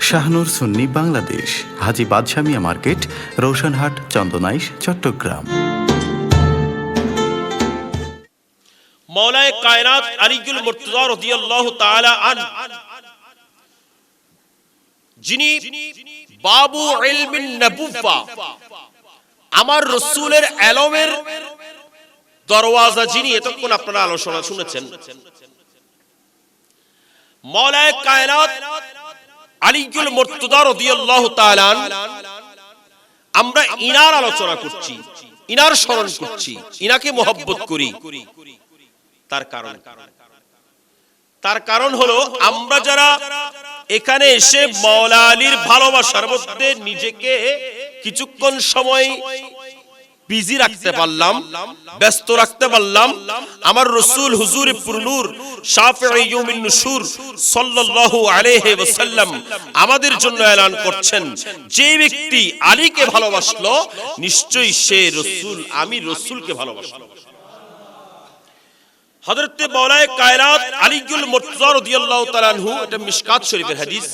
শাহনুর সুন্নি বাংলাদেশ, হাজী বাদশা মিয়া market, Roshanhat, Chandanaish, Chittagong. মওলায়ে কায়নাত আলীউল মুর্তজা রাদিয়াল্লাহু তাআলা আনহু, যিনি বাবু ইলমিন নবুওয়া, আমার রাসূলের ইলমের দরওয়াজা, যিনি এতক্ষণ আপনারা আলোচনা শুনেছেন, মওলায়ে কায়নাত আলীউল মুর্তজা রাদিয়াল্লাহু তাআলা আনহু, আমরা ইনার আলোচনা করছি, ইনার স্মরণ করছি, ইনাকে মহব্বত করি। তার কারণ হলো আমরা যারা এখানে এসে মাওলা আলীর ভালোবাসার মধ্যে নিজেকে কিছুক্ষণ সময় বিজি রাখতে পারলাম, ব্যস্ত রাখতে পারলাম, আমার রাসূল হুজুর পুরনূর শাফিঈ ইয়াউমিন নুশুর সাল্লাল্লাহু আলাইহি ওয়াসাল্লাম আমাদের জন্য এলান করছেন, যে ব্যক্তি আলীকে ভালোবাসলো নিশ্চয়ই সে রাসূল, আমি রাসূলকে ভালোবাসলো। হযরত মাওলায়ে কায়নাত আলীউল মুর্তজা রাদিয়াল্লাহু তাআলা আনহু, এটা মিশকাত শরীফের হাদিস,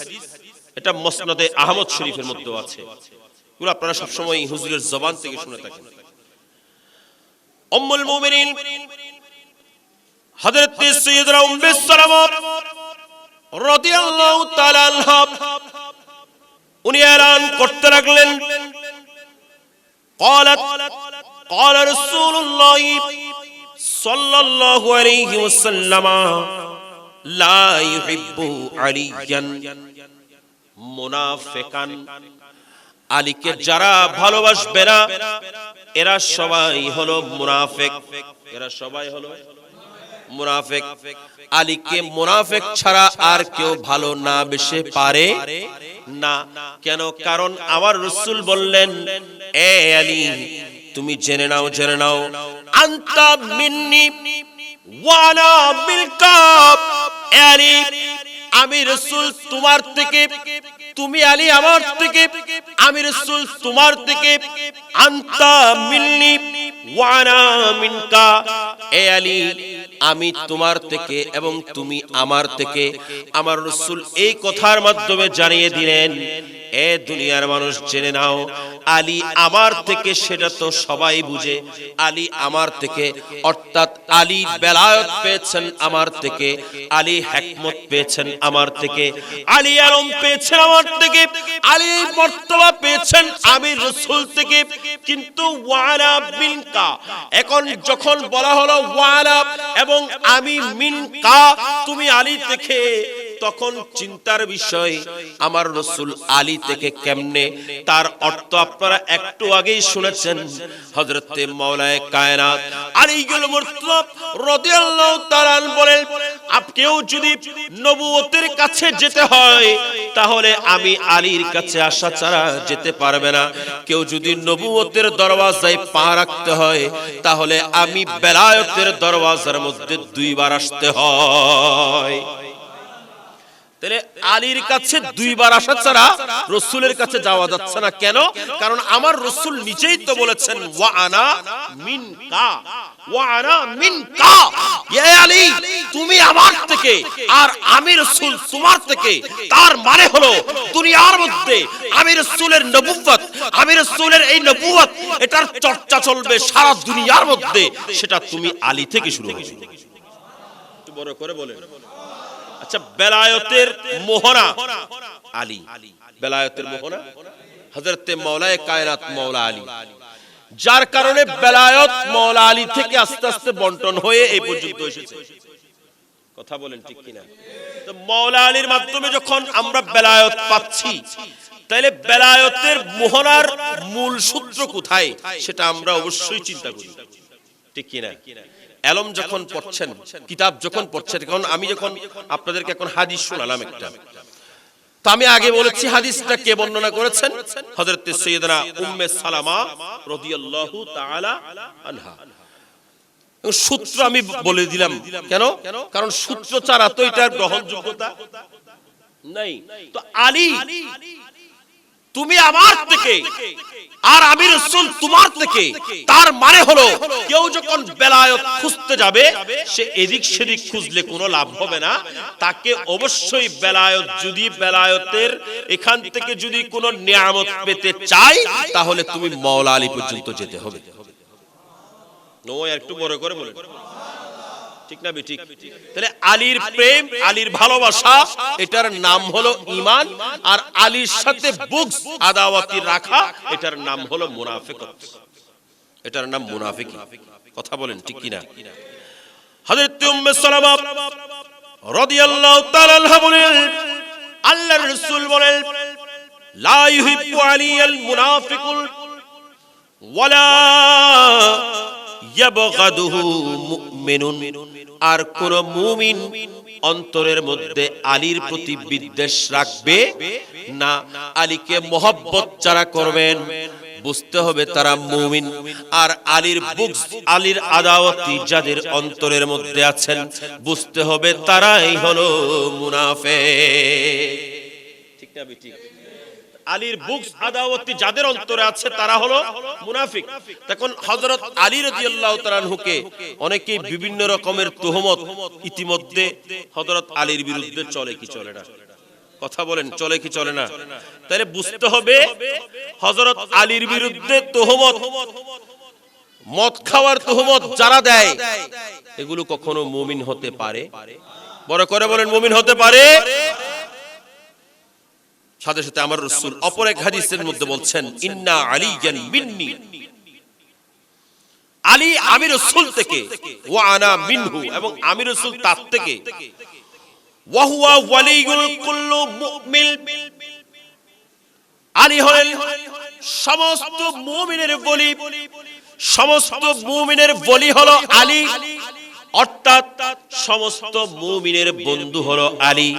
এটা মুসনাদে আহমদ শরীফের মধ্যেও আছে। এগুলো আপনারা সব সময় হুজুরের জবান থেকে শুনে থাকেন। উম্মুল মুমিনিন হযরত সাইয়্যিদা উম্মে সালামা রাদিয়াল্লাহু তাআলা আনহা, উনি এলান করতে লাগলেন, قالت قال رسول الله সাল্লাল্লাহু আলাইহি ওয়াসাল্লাম লা ইউহিব্বু আলিয়ান মুনাফিকান, আলীকে যারা ভালোবাসবে না এরা সবাই হলো মুনাফিক, এরা সবাই হলো মুনাফিক। আলীকে মুনাফিক ছাড়া আর কেউ ভালো না বেশে পারে না। কেন? কারণ আমার রাসূল বললেন, এ আলী তুমি জেনে নাও, জেনে নাও, আনতা মিন্নি ওয়া আনা মিনকা, আলী আমি রাসূল তোমার থেকে, তুমি আলী আমার থেকে, আমি রাসূল তোমার থেকে, আনতা মিন্নি ওয়া আনা মিনকা, এ আলী আমি তোমার থেকে এবং তুমি আমার থেকে। আমার রাসূল এই কথার মাধ্যমে জানিয়ে দিলেন, এ দুনিয়ার মানুষ জেনে নাও, আলী আমার থেকে সেটা তো সবাই বুঝে, আলী আমার থেকে, অর্থাৎ আলী বেলায়েত পেয়েছেন আমার থেকে, আলী হিকমত পেয়েছেন আমার থেকে, আলী আলম পেয়েছেন আমার থেকে, আলী মর্তবা পেয়েছেন আমি রাসূল থেকে। কিন্তু ওয়ালা মিনকা, এখন যখন বলা হলো ওয়ালা এবং আমি মিনকা, তুমি আলী থেকে, তখন চিন্তার বিষয় আমার রাসূল আলী থেকে কেমনে, তার অর্থ আপনারা একটু আগেই শুনেছেন। হযরত মাওলায়ে কায়নাত আলীউল মুর্তজা রাদিয়াল্লাহু তাআলা আনহু বলেন, আপনিও যদি নবুয়তের কাছে যেতে হয় তাহলে আমি আলীর কাছে আসা ছাড়া যেতে পারবে না। কেউ যদি নবুয়তের দরওয়াজায় পা রাখতে হয় তাহলে আমি বেলায়েতের দরওয়াজার মধ্যে দুইবার আসতে হয়। তাহলে আলীর কাছে দুইবার আসা ছাড়া রাসূলের কাছে যাওয়া যাচ্ছে না। কেন? কারণ আমার রাসূল নিজেই তো বলেছেন, ওয়া আনা মিনকা, ওয়া আনা মিনকা, ইয়া আলী তুমি আমার থেকে আর আমি রাসূল তোমার থেকে। তার মানে হলো দুনিয়ার মধ্যে আমি রাসূলের নবুয়ত, আমি রাসূলের এই নবুয়ত, এটার চর্চা চলবে সারা দুনিয়ার মধ্যে, সেটা তুমি আলী থেকে শুরু হবে। একটু বড় করে বলেন। আচ্ছা, বেলায়েতের মোহনা আলী, বেলায়েতের মোহনা হযরত মাওলায়ে কায়নাত মাওলা আলী, যার কারণে বেলায়েত মাওলা আলী থেকে আস্তে আস্তে বন্টন হয়ে এই পর্যন্ত এসেছে। কথা বলেন ঠিক কিনা? তো মাওলা আলীর মাধ্যমে যখন আমরা বেলায়েত পাচ্ছি, তাহলে বেলায়েতের মোহনার মূল সূত্র কোথায় সেটা আমরা অবশ্যই চিন্তা করি, ঠিক কিনা? এলম যখন পড়ছেন, কিতাব যখন পড়ছেন, কারণ আমি যখন আপনাদেরকে এখন হাদিস শোনালাম একটা, তো আমি আগে বলেছি হাদিসটা কে বর্ণনা করেছেন? হযরত সাইয়্যিদানা উম্মে সালামা রাদিয়াল্লাহু তাআলা আনহা। সূত্র আমি বলে দিলাম কেন? কারণ সূত্র ছাড়া তো এটার গ্রহণযোগ্যতা নাই। তো আলী তুমি আমার থেকে আর আমি রাসূল তোমার থেকে। তার মানে হলো কেউ যখন বেলায়েত খুঁজতে যাবে সে এদিক সেদিক খুঁজলে কোনো লাভ হবে না, তাকে অবশ্যই বেলায়েত, যদি বেলায়েতের এখান থেকে যদি কোনো নিয়ামত পেতে চাই তাহলে তুমি মাওলা আলী পর্যন্ত যেতে হবে। নয় একটু বড় করে বলেন, ঠিক না ঠিক? তাহলে আলীর প্রেম, আলীর ভালোবাসা, এটার নাম হলো ঈমান। আর আলীর সাথে বুগস, আদাওয়াতি রাখা, এটার নাম হলো মুনাফিকত, এটার নাম মুনাফিকি। কথা বলেন ঠিক কি না? হযরত উম্মে সালামা রাদিয়াল্লাহু তাআলা আনহা বলেন, আল্লাহর রাসূল বলেন, লা ইউহিব্বু আলিয়াল মুনাফিকুল ওয়ালা ইয়াবগাদুহু মুমিনুন। আর কোন মুমিন অন্তরের মধ্যে আলীর প্রতি বিদ্বেষ রাখবে না। আলীকে মহব্বত যারা করবেন বুঝতে হবে তারা মুমিন। আর আলীর বুগস, আলীর আদাওয়াতি যাদের অন্তরের মধ্যে আছেন বুঝতে হবে তারাই হলো মুনাফিক। ঠিক না ঠিক? আলীর বুগস, আদাওয়াতি যাদের অন্তরে আছে তারা হলো মুনাফিক। তখন হযরত আলী রাদিয়াল্লাহু তাআলা আনহুকে অনেকেই বিভিন্ন রকমের তুহমত ইতিমধ্যে হযরত আলীর বিরুদ্ধে চলে কি চলে না? কথা বলেন, চলে কি চলে না? তাহলে বুঝতে হবে হযরত আলীর বিরুদ্ধে তুহমত, মদ খাওয়ার তুহমত যারা দেয় এগুলো কখনো মুমিন হতে পারে? বড় করে বলেন, মুমিন হতে পারে? সাথে সাথে আমার রাসূল অপর এক হাদিসের মধ্যে বলছেন, ইন্না আলিয়ান মিন্নি, আলী আমি রাসূল থেকে, ওয়া আনা মিনহু, এবং আমি রাসূল তার থেকে, ওয়া হুয়া ওয়ালিউল কুল্লু মুমিন, আলী হলেন সমস্ত মুমিনের ওলি, সমস্ত মুমিনের ওলি হলো আলী, অর্থাৎ সমস্ত মুমিনের বন্ধু হলো আলী,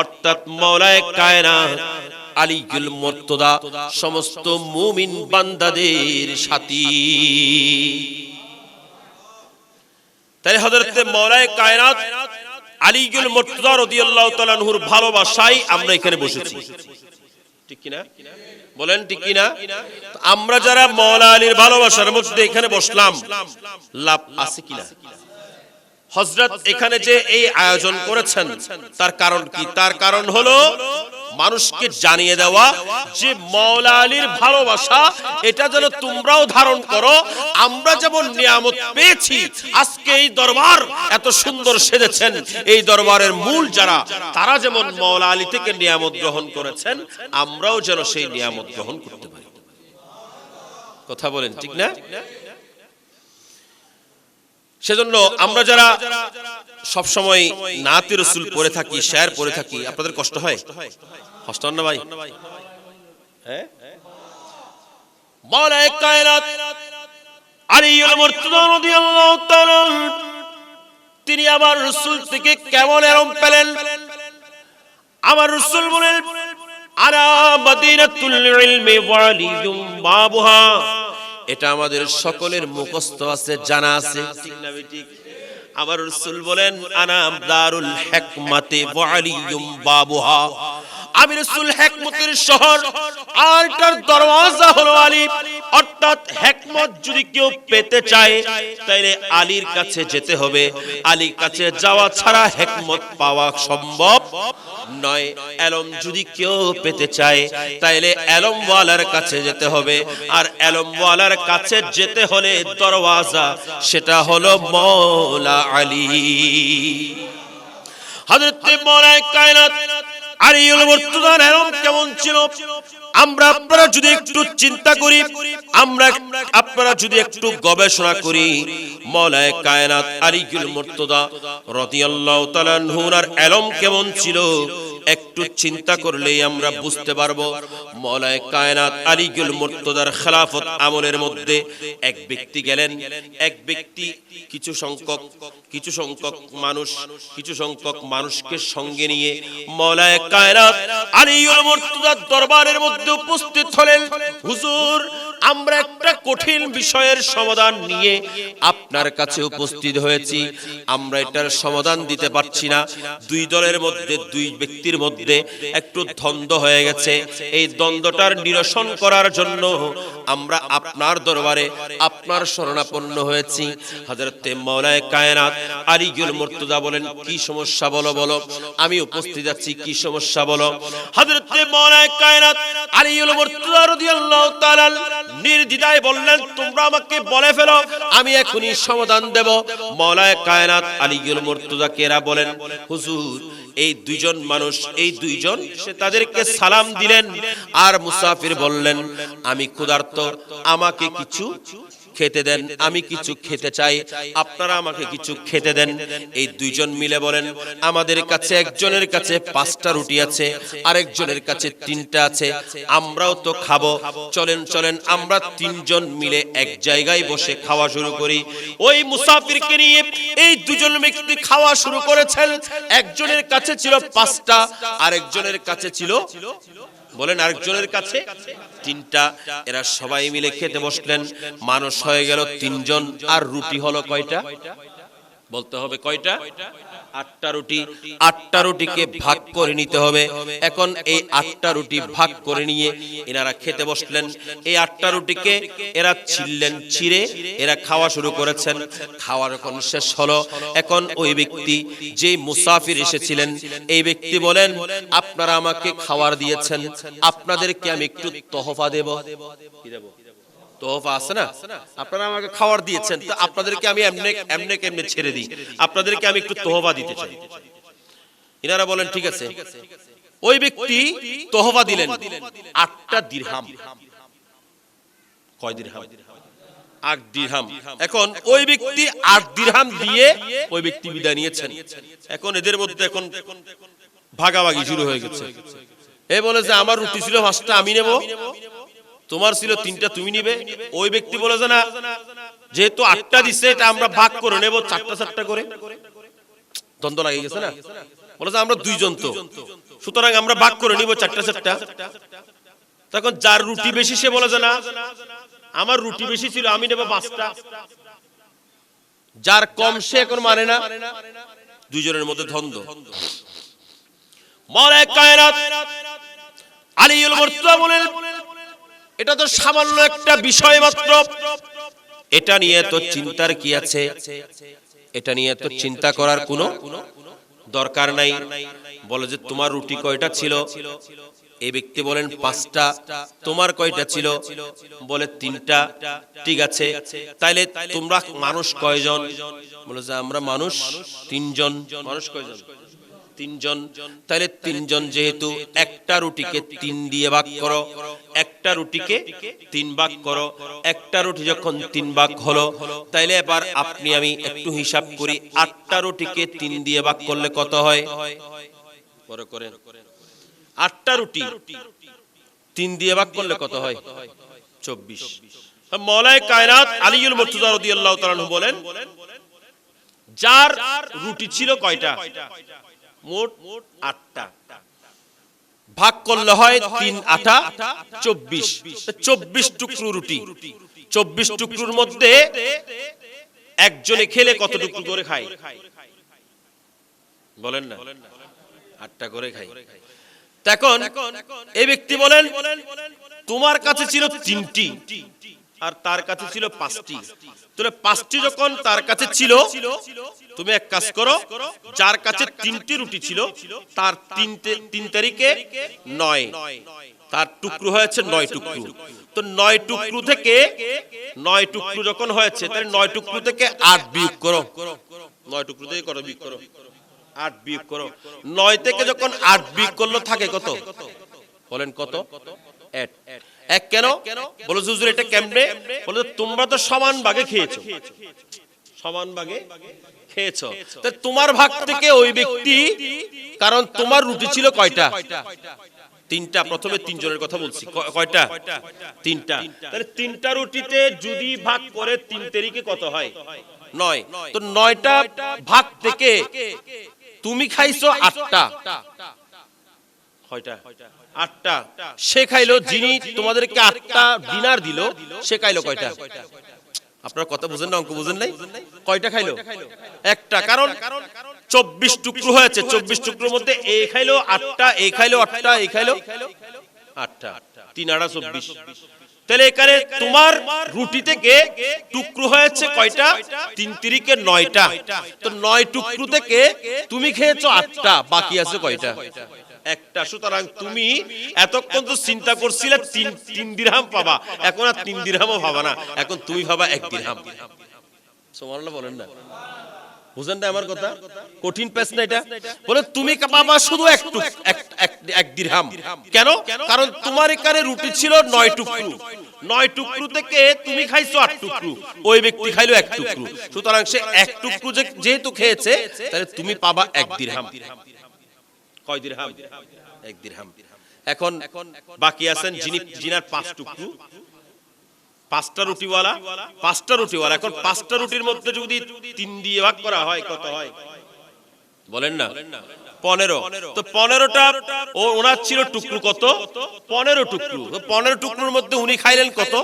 অর্থাৎ মাওলায়ে কায়নাত আলীউল মুর্তদা সমস্ত মুমিন বান্দাদের সাথী। তাই হযরত মাওলায়ে কায়নাত আলীউল মুর্তদা রাদিয়াল্লাহু তাআলা আনহুর ভালোবাসায় আমরা এখানে বসেছি, ঠিক কি না? বলেন ঠিক কি না? আমরা যারা মাওলা আলীর ভালোবাসার মধ্যে এখানে বসলাম, লাভ আছে কিনা? হযরত এখানে যে এই আয়োজন করেছেন তার কারণ কি? তার কারণ হলো মানুষকে জানিয়ে দেওয়া যে মাওলা আলীর ভালোবাসা এটা যেন তোমরাও ধারণ করো। আমরা যেমন নিয়ামত পেয়েছি, আজকে এই দরবার এত সুন্দর সেজেছেন, এই দরবারের মূল যারা তারা যেমন মাওলা আলী থেকে নিয়ামত গ্রহণ করেছেন, আমরাও যেন সেই নিয়ামত গ্রহণ করতে পারি। কথা বলেন ঠিক না? সেজন্য আমরা যারা সব সময় নাতে রাসূল পড়ে থাকি, শের পড়ে থাকি, আপনাদের কষ্ট হয়? কষ্ট হয় না ভাই? হ্যাঁ, মাওলায়ে কায়নাত আলীউল মুর্তদা রাদিয়াল্লাহু তাআলা তিনি আমার রাসূল থেকে কেমন এরম পেলেন? আমার রাসূল বলেন, আলা মাদিনাতুল ইলমি ওয়া আলিয়ুম বাবুহা। এটা আমাদের সকলের মুখস্থ আছে, জানা আছে, ঠিক না ঠিক? আমার রাসূল বলেন, আনা দারুল হিকমাতি ওয়া আলিয়ুম বাবুহা। আমি রাসূল হিকমতের শহর, আর তার দরওয়াজা হলো আলী। অর্থাৎ হিকমত যদি কেউ পেতে চায় তাহলে আলীর কাছে যেতে হবে। আলীর কাছে যাওয়া ছাড়া হিকমত পাওয়া সম্ভব নয়। এলম যদি কেউ পেতে চায় তাহলে এলমওয়ালার কাছে যেতে হবে। আর এলমওয়ালার কাছে যেতে হলে দরওয়াজা, সেটা হলো মাওলা আলী। হযরত মাওলায়ে কায়নাত আলীউল মুর্তদার এলম কেমন ছিল আমরা আপনারা যদি একটু চিন্তা করি, আমরা আপনারা যদি একটু গবেষণা করি, মাওলায়ে কায়নাত আলীউল মুর্তদা রাদিয়াল্লাহু তাআলা আনহুর এলম কেমন ছিল একটু চিন্তা করলেই আমরা বুঝতে পারবো। মাওলায়ে কায়নাত আলীউল মুর্তদার খেলাফত আমলের মধ্যে এক ব্যক্তি গেলেন, এক ব্যক্তি কিছু সংখ্যক মানুষকে সঙ্গে নিয়ে মাওলায়ে কায়নাত আলীউল মুর্তদার দরবারের মধ্যে উপস্থিত হলেন। হুজুর, আমরা একটা কঠিন বিষয়ের সমাধান নিয়ে আপনার কাছে উপস্থিত হয়েছি, আমরা এটার সমাধান দিতে পারছি না। দুই দলের মধ্যে, দুই ব্যক্তির মধ্যে একটু দ্বন্দ্ব হয়ে গেছে। এই দ্বন্দ্বটার নিরসন করার জন্য আমরা আপনার দরবারে আপনার শরণাপন্ন হয়েছি। হযরতে মাওলায়ে কায়নাত আলীউল মুর্তজা বলেন, কি সমস্যা বলো বলো, আমি উপস্থিত আছি, কি সমস্যা বলো। হযরতে মাওলায়ে কায়নাত আলীউল মুর্তজা রাদিয়াল্লাহু তাআলা নির্দ্বিধায় বললেন, তোমরা আমাকে বলে ফেলো, আমি এখনই সমাধান দেব। মাওলায়ে কায়নাত আলীউল মুর্তজা কেরা বলেন, হুজুর এই দুইজন মানুষ, এই দুইজন, সে তাদেরকে সালাম দিলেন। আর মুসাফির বললেন, আমি ক্ষুধার্ত, আমাকে কিছু খেতে দেন, আমি কিছু খেতে চাই, আপনারা আমাকে কিছু খেতে দেন। এই দুইজন মিলে বলেন, আমাদের কাছে একজনের কাছে 5টা রুটি আছে, আরেকজনের কাছে 3টা আছে, আমরাও তো খাবো, চলেন চলেন আমরা 3জন মিলে এক জায়গায় বসে খাওয়া শুরু করি। ওই মুসাফিরকে নিয়ে এই দুজন ব্যক্তি খাওয়া শুরু করেছেন। একজনের কাছে ছিল 5টা, আরেকজনের কাছে ছিল, বলেন আরেকজনের কাছে 3টা। এরা সবাই মিলে খেতে বসলেন। মানুষ হয়ে গেল 3জন, আর রুটি হলো কয়টা? বলতে হবে কয়টা? 8টা রুটি। 8টা রুটিকে ভাগ করে নিতে হবে। এখন এই 8টা রুটি ভাগ করে নিয়ে এনারা খেতে বসলেন। এই 8টা রুটিকে এরা ছিললেন, ছিঁড়ে এরা খাওয়া শুরু করেছেন। খাওয়ার এখন শেষ হলো। এখন ওই ব্যক্তি, যে মুসাফির এসেছিলেন, এই ব্যক্তি বলেন, আপনারা আমাকে খাবার দিয়েছেন, আপনাদেরকে আমি একটু তোহফা দেব। কি দেব? তোহফা আছে না, আপনারা আমাকে খাবার দিয়েছেন, তো আপনাদেরকে আমি এমনে কেমনে ছেড়ে দিই, আপনাদেরকে আমি একটু তোহফা দিতে চাই। ইনারা বলেন ঠিক আছে। ওই ব্যক্তি তোহফা দিলেন 8টা দিরহাম। কয় দিরহাম? 8 দিরহাম। এখন ওই ব্যক্তি 8 দিরহাম দিয়ে ওই ব্যক্তি বিদায় নিয়েছেন। এখন এদের মধ্যে এখন ভাগাভাগি শুরু হয়ে গেছে। এ বলে যে আমার রুটি ছিল 5টা, আমি নেব, তোমার ছিল 3টা, তুমি নিবে। ওই ব্যক্তি বলে যে না, যেহেতু 8টা দিচ্ছে, এটা আমরা ভাগ করে নেব 4টা করে। দ্বন্দ্ব লাগে গেছে না, বলে যে আমরা 2জন তো, সুতরাং আমরা ভাগ করে নিব 4টা। তখন যার রুটি বেশি সে বলে যে না, আমার রুটি বেশি ছিল, আমি নেব 5টা। যার কম সে এখন মানে না। দুইজনের মধ্যে দ্বন্দ্ব। মাওলায়ে কায়নাত আলীউল মুর্তজা বলেন, এটা তো সামান্য একটা বিষয় মাত্র, এটা নিয়ে তো চিন্তার কি আছে, এটা নিয়ে তো চিন্তা করার কোনো দরকার নাই। বলে যে তোমার রুটি কয়টা ছিল? এই ব্যক্তি বলেন 5টা। তোমার কয়টা ছিল? বলে 3টা। ঠিক আছে, তাইলে তোমরা মানুষ কয়জন? বলে যে আমরা মানুষ 3জন। মানুষ কয়জন? 3জন। তাইলে 3জন যেহেতু, একটা রুটিকে 3 দিয়ে ভাগ করো, একটা রুটিকে 3 ভাগ করো। একটা রুটি যখন 3 ভাগ হলো, তাইলে এবার আপনি আমি একটু হিসাব করি, 8টা রুটিকে 3 দিয়ে ভাগ করলে কত হয়? পরে করেন। 8টা রুটি 3 দিয়ে ভাগ করলে কত হয়? 24। মাওলায়ে কায়নাত আলীউল মুর্তজা রাদিয়াল্লাহু তাআলা আনহু বলেন, যার রুটি ছিল কয়টা? মোট 8টা। ভাগ করলে হয় 3 8 24। 24 টুকরো রুটি। 24 টুকরোর মধ্যে একজনে খেলে কত টুকরো করে খায়? বলেন না, 8টা করে খায়। তখন এই ব্যক্তি বলেন, তোমার কাছে ছিল 3টি, আর তার কাছে ছিল 5টি। তাহলে 5টি যখন তার কাছে ছিল, তুমি এক কাজ করো, যার কাছে 3টি রুটি ছিল, তার 3 তারিখে 9, তার টুকরো হয়েছে 9 টুকরো। তো 9 টুকরো থেকে 9 টুকরো যখন হয়েছে, তাহলে 9 টুকরো থেকে 8 বিয়োগ করো। 9 টুকরো থেকে কত বিয়োগ করো? 8 বিয়োগ করো। 9 থেকে যখন 8 বিয়োগ করলো থাকে কত? বলেন কত? 8। এক কেন? বলে হুজুর এটা কেমনে? বলে তোমরা তো সমান ভাগে খেয়েছো, সমান ভাগে খেয়েছো, তাই তোমার ভাগ থেকে ওই ব্যক্তি, কারণ তোমার রুটি ছিল কয়টা? 3টা। প্রথমে 3 জনের কথা বলছি, কয়টা? 3টা। তাহলে 3টা রুটিতে যদি ভাগ করে 3 তারিখে কত হয়? 9। তো 9টা ভাগ থেকে তুমি খাইছো 8টা, কয়টা? 8টা। সে খাইলো, যিনি তোমাদেরকে 8টা দিনার দিল, সে খাইলো কয়টা? আপনারা কথা বুঝেন না, অঙ্ক বুঝেন নাই? কয়টা খাইলো? একটা। কারণ 24 টুকরো হয়েছে, 24 টুকরোর মধ্যে এই খাইলো 8টা, এই খাইলো 8টা, এই খাইলো 8টা, 3 8 24। তাহলে এখানে তোমার রুটি থেকে টুকরো হয়েছে কয়টা? 3 3 9টা। তো 9 টুকরো থেকে তুমি খেয়েছো 8টা, বাকি আছে কয়টা? একটা। সুতরাং তুমি এতক্ষণ তো চিন্তা করছিলে 3 দিরহাম পাবা, এখন আর 3 দিরহামও পাবা না, এখন তুমি পাবা 1 দিরহাম। সুবহানাল্লাহ বলেন না? বুঝেন না আমার কথা? কঠিন পেশ না এটা? বলে তুমি পাবা শুধু এক দিরহাম। কেন? কারণ তোমার এখানে রুটি ছিল 9 টুকরো, 9 টুকরো থেকে তুমি খাইছো 8 টুকরো, ওই ব্যক্তি খাইলো 1 টুকরো। সুতরাং সে 1 টুকরো যেহেতু খেয়েছে, তাহলে তুমি পাবা 1 দিরহাম। কয় দিরহাম? 1 দিরহাম। এখন বাকি আছেন যিনার 5 টুকরো, 5টা রুটিওয়ালা, 5টা রুটিওয়ালা। এখন 5টা রুটির মধ্যে যদি 3 দিয়ে ভাগ করা হয় কত হয়? বলেন না? 15। তো 15টা ওনার ছিল টুকরো কত? 15 টুকরো। 15 টুকরোর মধ্যে উনি খাইলেন কত?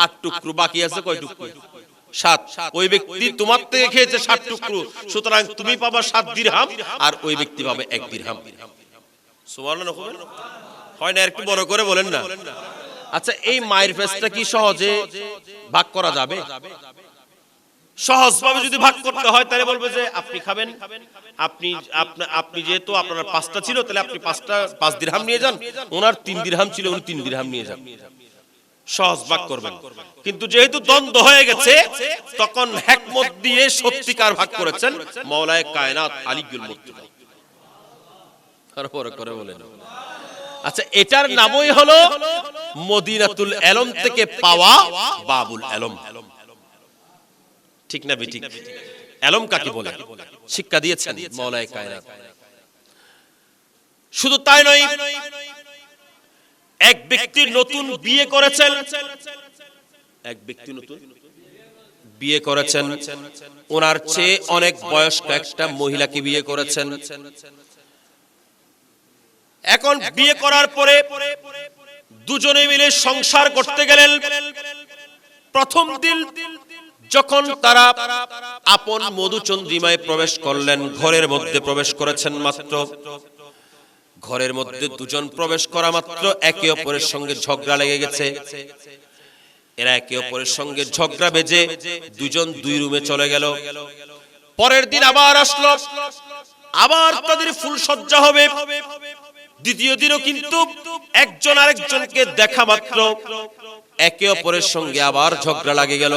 8 টুকরো। বাকি আছে কয় টুকরো? 7। ওই ব্যক্তি তোমার থেকে খেয়েছে 7 টুকরো, সুতরাং তুমি পাবা 7 দিরহাম, আর ওই ব্যক্তি পাবে 1 দিরহাম। সুবহানাল্লাহ হয় না? একটু বড় করে বলেন না? আচ্ছা, এই মায়ের পেশটা কি সহজে ভাগ করা যাবে? সহজভাবে যদি ভাগ করতে হয় তাহলে বলবে যে আপনি খাবেন, আপনি যেহেতু আপনার 5টা ছিল, তাহলে আপনি 5 দিরহাম নিয়ে যান, ওনার 3 দিরহাম ছিল, উনি 3 দিরহাম নিয়ে যান। সহজ ভাগ করবেন। কিন্তু যেহেতু দ্বন্দ্ব হয়ে গেছে, তখন হিকমত দিয়ে সত্যিকার ভাগ করেছেন মাওলায়ে কায়নাত আলিয়ুল মুর্তজা। করে বলেন। আচ্ছা, এটার নামই হলো মদিনাতুল এলম থেকে পাওয়া বাবুল এলম। ঠিক না বেঠিক? এলম কাকে বলে শিক্ষা দিয়েছেন মাওলায়ে কায়নাত। শুধু তাই নয়, এক ব্যক্তি নতুন বিয়ে করেছেন, এক ব্যক্তি নতুন বিয়ে করেছেন, ওনার চেয়ে অনেক বয়স্ক একটা মহিলাকে বিয়ে করেছেন। এখন বিয়ে করার পরে দুজনে মিলে সংসার করতে গেলেন। প্রথম দিন যখন তারা আপন মধুচন্দ্রিমায় প্রবেশ করলেন, ঘরের মধ্যে প্রবেশ করেছেন মাত্র, ঘরের মধ্যে দুজন প্রবেশ করা মাত্র একে অপরের সঙ্গে ঝগড়া লেগে গেছে। এরা একে অপরের সঙ্গে ঝগড়া বেজে দুজন 2 রুমে চলে গেল। পরের দিন আবার আসলো, আবার তাদের ফুল সজ্জা হবে। দ্বিতীয় দিনও কিন্তু একজন আরেকজনকে দেখা মাত্র একে অপরের সঙ্গে আবার ঝগড়া লাগে গেল।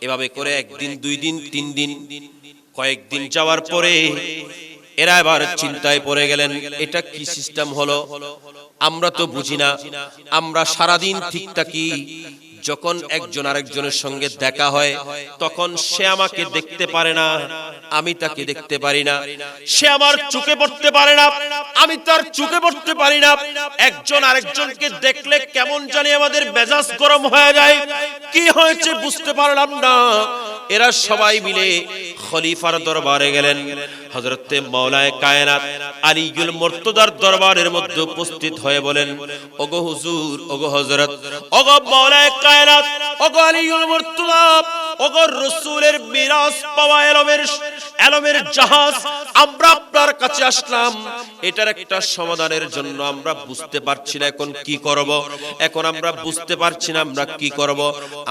এভাবে করে 1 দিন 2 দিন 3 দিন, কয়েকদিন যাওয়ার পরে এরা এবার চিন্তায় পড়ে গেলেন, এটা কি সিস্টেম হলো? আমরা তো বুঝি না, আমরা সারাদিন ঠিক থাকি, যখন একজন আরেকজনের সঙ্গে দেখা হয় তখন সে আমাকে দেখতে পারে না, আমি তাকে দেখতে পারি না, সে আমার চোখে পড়তে পারে না, আমি তার চোখে পড়তে পারি না। একজন আরেকজনকে দেখলে কেমন জানি আমাদের মেজাজ গরম হয়ে যায়, কি হয়েছে বুঝতে পারলাম না। এরা সবাই মিলে খলিফার দরবারে গেলেন। হযরতে মাওলায়ে কায়নাত আলিয়ুল মুর্তজার দরবারের মধ্যে উপস্থিত হয়ে বলেন, ওগো হুজুর, ওগো হযরত, ওগো মাওলায়ে কায়নাত, ওগো আলিয়ুল মুর্তজা, ওগো রাসূলের মিরাস পাওয়া এলমের জাহাজ, আমরা আপনার কাছে আসলাম। এটার একটা সমাধানের জন্য আমরা বুঝতে পারছি না এখন কি করব। এখন আমরা বুঝতে পারছি না আমরা কি করব।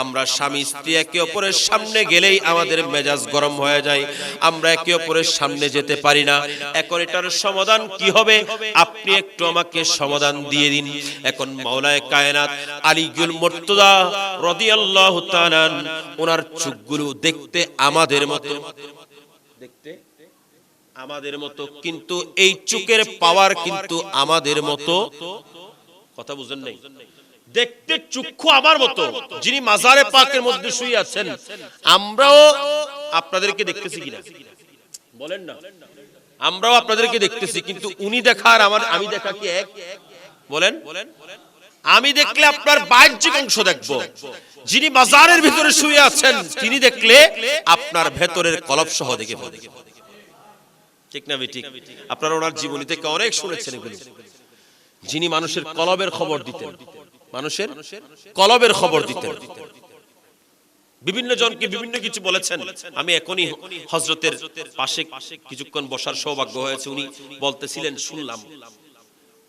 আমরা স্বামী স্ত্রী একে অপরের সামনে গেলেই আমাদের মেজাজ গরম হয়ে যায়, আমরা একে অপরের সামনে যেতে পারি না। এখন এটার সমাধান কি হবে? আপনি একটু আমাকে সমাধান দিয়ে দিন। এখন মাওলায়ে কায়নাত আলিয়ুল মুর্তজা রাদিয়াল্লাহু তাআলা ওনার চোখগুলো দেখতে আমাদের মতো, দেখতে আমাদের মতো, কিন্তু এই চোখের পাওয়ার কিন্তু আমাদের মতো। কথা বুঝেন নাই? দেখতে চক্ষু আমার মতো, যিনি মাজারে পাকের মধ্যে শুয়ে আছেন, আমরাও আপনাদেরকে দেখতেছি কিনা বলেন না? আমরাও আপনাদেরকে দেখতেছি, কিন্তু উনি দেখার আমি দেখা কি এক? বলেন। আমি দেখলে আপনার বাহ্যিক অংশ দেখবো, যিনি মাজারের ভিতরে শুয়ে আছেন তিনি দেখলে আপনার ভেতরের কলব সহ দেখে ফেলবে। ঠিক না ঠিক? আপনারা ওনার জীবনী থেকে অনেক শুনেছেন এগুলো। যিনি মানুষের কলবের খবর দিতেন, মানুষের কলবের খবর দিতেন, বিভিন্ন জনকে বিভিন্ন কিছু বলেছেন। আমি এখনই হযরতের পাশে কিছুক্ষণ বসার সৌভাগ্য হয়েছে, উনি বলতেছিলেন, শুনলাম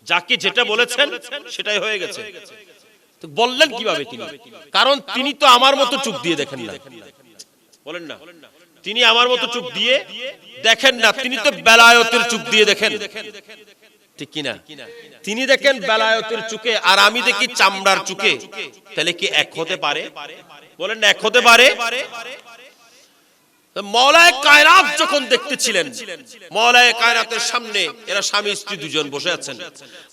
যাকে যেটা বলেছেন সেটাই হয়ে গেছে। তো বললেন কিভাবে তিনি? কারণ তিনি তো আমার মতো চোখ দিয়ে দেখেন না, বলেন না, তিনি আমার মতো চোখ দিয়ে দেখেন না, তিনি তো বেলায়েতের চোখ দিয়ে দেখেন, ঠিক কিনা? তিনি দেখেন বেলায়েতের চোখে, আর আমি দেখি চামড়ার চোখে। তাহলে কি এক হতে পারে? বলেন না, এক হতে পারে? মওলায়ে কায়নাত যখন দেখতেছিলেন, মওলায়ে কায়নাতের সামনে এরা স্বামী স্ত্রী দুজন বসে আছেন,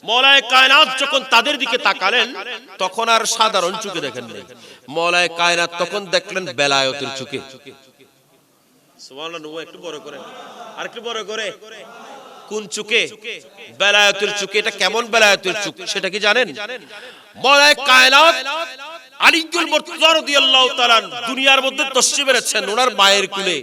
মওলায়ে কায়নাত যখন তাদের দিকে তাকালেন, তখন আর সাধারণ চোখে দেখেন নাই, মওলায়ে কায়নাত তখন দেখলেন বেলায়েতের চোখে। সুবহানাল্লাহ। একটু বড় করে, আর একটু বড় করে। কোন চোখে? বেলায়েতের চোখে। এটা কেমন বেলায়েতের চোখ সেটা কি জানেন? মওলায়ে কায়নাত আলীউল মুর্তজা রাদিয়াল্লাহু তাআলা দুনিয়ার মধ্যে তশরিফ এনেছেন, ওনার মায়ের কুলে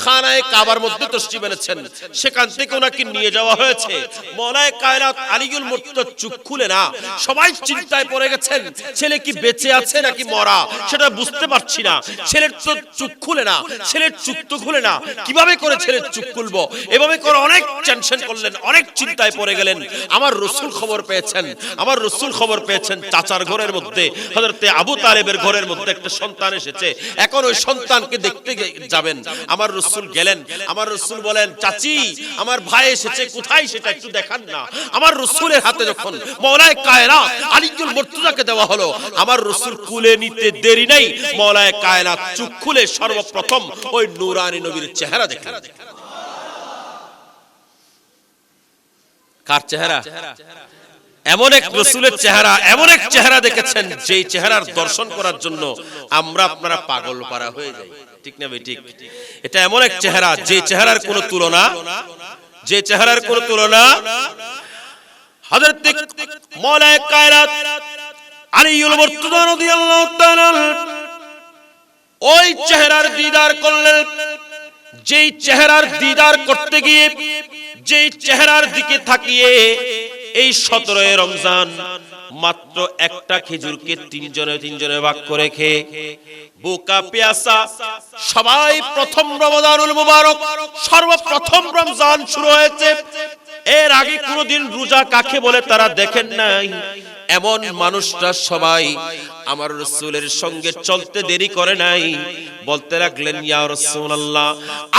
খানায়ে কাবার মধ্যে তশরিফ এনেছেন, সেখান থেকে ওনাকে নিয়ে যাওয়া হয়েছে। মওলায়ে কায়নাত আলীউল মুর্তজা চোখ খুলে না, সবাই চিন্তায় পড়ে গেছেন, ছেলে কি বেঁচে আছে নাকি মরা সেটা বুঝতে পারছি না। ছেলের তো চোখ খুলে না, ছেলের চোখ তো খুলে না, কিভাবে করে ছেলের চোখ খুলবো? এভাবে করে অনেক টেনশন করলেন, অনেক চিন্তায় পড়ে গেলেন। আমার রাসূল খবর পেয়েছেন, আমার রাসূল খবর পেয়েছেন চাচার ঘরের মধ্যে হযরতে আবু তালেবের ঘরের মধ্যে একটা সন্তান এসেছে, এখন ওই সন্তানকে দেখতে যাবেন। আমার রাসূল গেলেন, আমার রাসূল বলেন, চাচি আমার ভাই এসেছে, কোথায় সেটা একটু দেখান না। আমার রাসূলের হাতে যখন মওলায়ে কায়নাত আলীউল মুর্তজাকে দেওয়া হলো, আমার রাসূল কুলে নিতে দেরি নাই, মওলায়ে কায়নাত চোখ খুলে সর্বপ্রথম ওই নূরানী নবীর চেহারা দেখলেন। কার চেহারা? এমন এক রাসূলের চেহারা, এমন এক চেহারা দেখেছেন যেই চেহারার দর্শন করার জন্য আমরা আপনারা পাগল পারা হয়ে যাই, ঠিক না ঠিক? এটা এমন এক চেহারা যে চেহারার কোনো তুলনা, যে চেহারার কোনো তুলনা। হযরত মওলায়ে কায়নাত আলীউল মুর্তজা রাদিয়াল্লাহু তাআলা ওই চেহারার দিদার করলেন, যেই চেহারার দিদার করতে গিয়ে, যেই চেহারার দিকে তাকিয়ে এই 17 রমজান মাত্র একটা খেজুরকে তিনজনে ভাগ করে খেয়ে বোকা পেয়াসা সবাই প্রথম রমজানুল মুবারক, সর্বপ্রথম রমজান শুরু হয়েছে, এর আগে কোনদিন রোজা কাকে বলে তারা দেখেন নাই। এমন মানুষরা সবাই আমার রাসূলের সঙ্গে চলতে দেরি করে নাই, বলতে লাগলেন, ইয়া রাসূলুল্লাহ,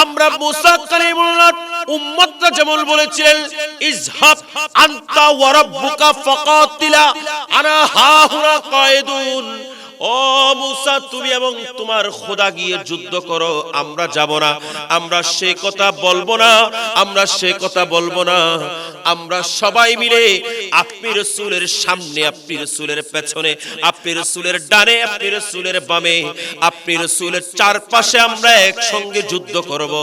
আমরা মুসা কালিমুল্লাহ উম্মতরা যেমন বলেছিলেন, ইজহাব আনতা ওয়া রাব্বুকা ফাকাতিলা আনা হাহুনা কায়েদুন, ও মুসা তুমি এবং তোমার খোদা গিয়ে যুদ্ধ করো, আমরা যাব না, আমরা সে কথা বলবো না, আমরা সে কথা বলবো না। আমরা সবাই মিলে আপনি রাসূলের সামনে, আপনি রাসূলের পেছনে, আপনি রাসূলের ডানে, আপনি রাসূলের বামে, আপনি রাসূলের চারপাশে আমরা একসঙ্গে যুদ্ধ করব,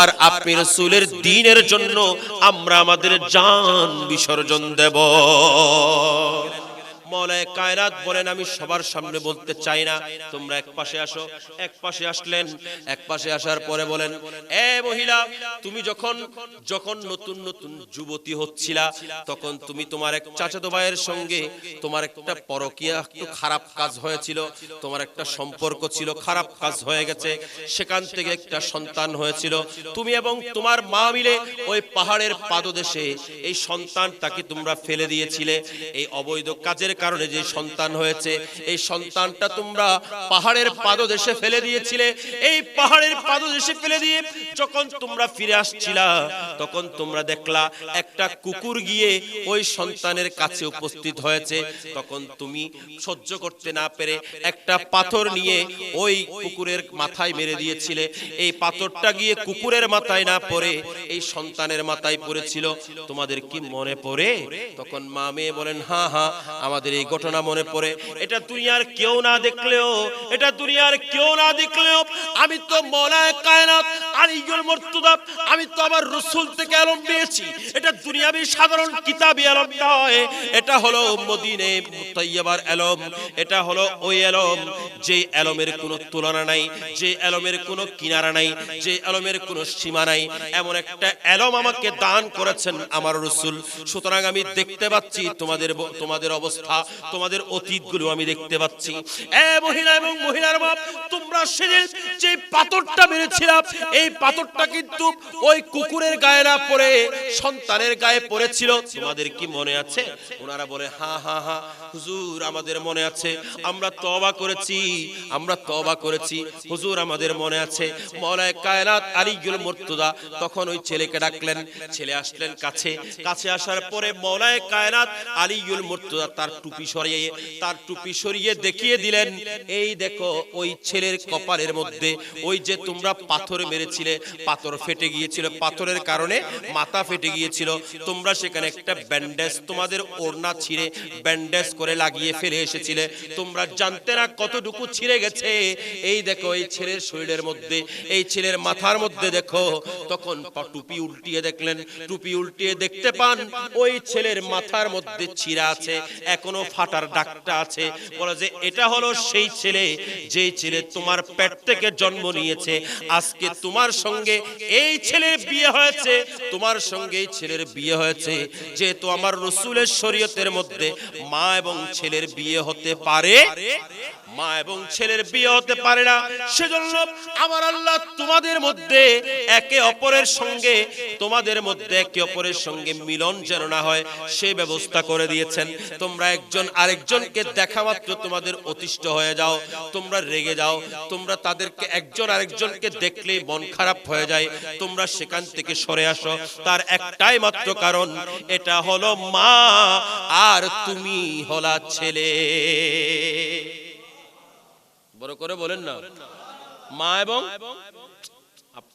আর আপনি রাসূলের দ্বীনের জন্য আমরা আমাদের জান বিসর্জন দেব। মওলায়ে কায়নাত বলেন, আমি সবার সামনে বলতে চাই না, তোমরা এক পাশে আসো। এক পাশে আসলেন, এক পাশে আসার পরে বলেন, এ মহিলা, তুমি যখন নতুন নতুন যুবতী হচ্ছিলা, তখন তুমি তোমার এক চাচাতো ভাইয়ের সঙ্গে তোমার একটা পরকীয়া, একটু খারাপ কাজ হয়েছিল, তোমার একটা সম্পর্ক ছিল, খারাপ কাজ হয়ে গেছে, সেখান থেকে একটা সন্তান হয়েছিল, তুমি এবং তোমার মা মিলে ওই পাহাড়ের পাদদেশে এই সন্তানটাকে তোমরা ফেলে দিয়েছিলে। এই অবৈধ কাজের কারণে যে সন্তান হয়েছে, এই সন্তানটা তোমরা পাহাড়ের পাদদেশে ফেলে দিয়েছিলে। এই পাহাড়ের পাদদেশে ফেলে দিয়ে যখন তোমরা ফিরে আসছিলা, তখন তোমরা দেখলা একটা কুকুর গিয়ে ওই সন্তানের কাছে উপস্থিত হয়েছে। তখন তুমি সহ্য করতে না পেরে একটা পাথর নিয়ে ওই কুকুরের মাথায় মেরে দিয়েছিলে। এই পাথরটা গিয়ে কুকুরের মাথায় না পড়ে এই সন্তানের মাথায় পড়েছিল। তোমাদের কি মনে পড়ে? তখন মা মেয়ে বলেন, হ্যাঁ হ্যাঁ, আমাদের এই ঘটনা মনে পড়ে। এটা দুনিয়ার কেউ না দেখলেও, এটা দুনিয়ার কেউ না দেখলেও আমি তো মওলায়ে কায়নাত আলীউল মুর্তজা, আমি তো আমার রাসূল থেকে ইলম পেয়েছি। এটা দুনিয়াবি সাধারণ কিতাবি ইলম নয়, এটা হলো মদিনে মুতাইয়্যিবার ইলম। এটা হলো ওই ইলম যে ইলমের কোনো তুলনা নাই, যে ইলমের কোনো কিনারা নাই, যে ইলমের কোনো সীমা নাই। এমন একটা ইলম আমাকে দান করেছেন আমার রাসূল। সুতরাং আমি দেখতে পাচ্ছি তোমাদের অবস্থা, তোমাদের অতীতগুলো আমি দেখতে পাচ্ছি। এ মহিলা এবং মহিলার মা, তোমরা সেদিন যে পাথরটা মেরেছিলাম, এই পাথরটা কিন্তু ওই কুকুরের গায়ে না পড়ে সন্তানের গায়ে পড়েছিল। তোমাদের কি মনে আছে? ওনারা বলে হ্যাঁ হ্যাঁ হ্যাঁ হুজুর, আমাদের মনে আছে, আমরা তওবা করেছি, আমরা তওবা করেছি হুজুর, আমাদের মনে আছে। মওলায়ে কায়নাত আলীউল মুর্তজা তখন ওই ছেলেকে ডাকলেন। ছেলে আসলেন কাছে। কাছে আসার পরে মওলায়ে কায়নাত আলীউল মুর্তজা তার টুপি সরিয়ে দেখিয়ে দিলেন, এই দেখো ওই ছেলের কপালের মধ্যে ওই যে তোমরা পাথর মেরেছিলে, পাথর ফেটে গিয়েছিল, পাথরের কারণে মাথা ফেটে গিয়েছিল, তোমরা সেখানে একটা ব্যান্ডেজ, তোমাদের ওড়না ছিঁড়ে ব্যান্ডেজ করে লাগিয়ে ফেলে এসেছিলে, তোমরা জানতে না কতটুকু ছিঁড়ে গেছে। এই দেখো এই ছেলের শরীরের মধ্যে, এই ছেলের মাথার মধ্যে দেখো। তখন টুপি উল্টিয়ে দেখলেন, টুপি উল্টিয়ে দেখতে পান ওই ছেলের মাথার মধ্যে ছিঁড়া আছে, এখনো ফাটার দাগটা আছে। বলে যে এটা হলো সেই ছেলে, যেই ছেলে তোমার পেট থেকে জন্ম নিয়েছে। আজকে তোমার সঙ্গে এই ছেলের বিয়ে হয়েছে, তোমার সঙ্গে এই ছেলের বিয়ে হয়েছে। যেহেতু আমার রাসূলের শরীয়তের মধ্যে মা এবং ছেলের বিয়ে হতে পারে, মা এবং ছেলের বিয়ে হতে পারে না, সেজন্য আমার আল্লাহ তোমাদের মধ্যে একে অপরের সঙ্গে, তোমাদের মধ্যে একে অপরের সঙ্গে মিলন যেন না হয় সেই ব্যবস্থা করে দিয়েছেন। তোমরা একজন আরেকজনকে দেখা মাত্র তোমাদের অতিষ্ঠ হয়ে যাও, তোমরা রেগে যাও, তোমরা তাদেরকে একজন আরেকজনকে দেখলেই মন খারাপ হয়ে যায়, তোমরা সেখান থেকে সরে আসো। তার একটাই মাত্র কারণ, এটা হলো মা আর তুমি হলা ছেলে। বড় করে বলেন না, মা এবং,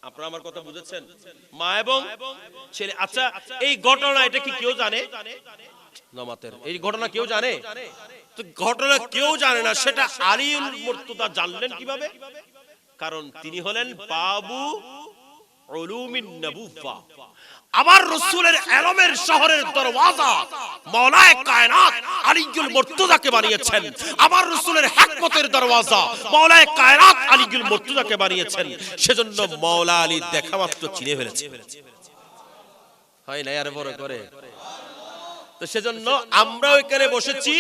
আপনারা আমার কথা বুঝেছেন? মা এবং ছেলে। আচ্ছা এই ঘটনা, এটা কি কেউ জানে? নামাতের এই ঘটনা কেউ জানে? তো ঘটনা কেউ জানে না, সেটা আলীউল মুর্তজা জানলেন কিভাবে? কারণ তিনি হলেন বাবু উলুমিন নবুওয়া, আমার রাসূলের ইলমের শহরের দরওয়াজা মওলায়ে কায়নাত আলীউল মুর্তজাকে বানিয়েছেন। আমার রাসূলের হিকমতের দরওয়াজা মওলায়ে কায়নাত আলীউল মুর্তজাকে বানিয়েছেন। সেজন্য মওলা আলী দেখা মাত্র চিনে ফেলেছে। হয় না আর বড় করে? তো সেজন্য আমরা ওইখানে বসেছি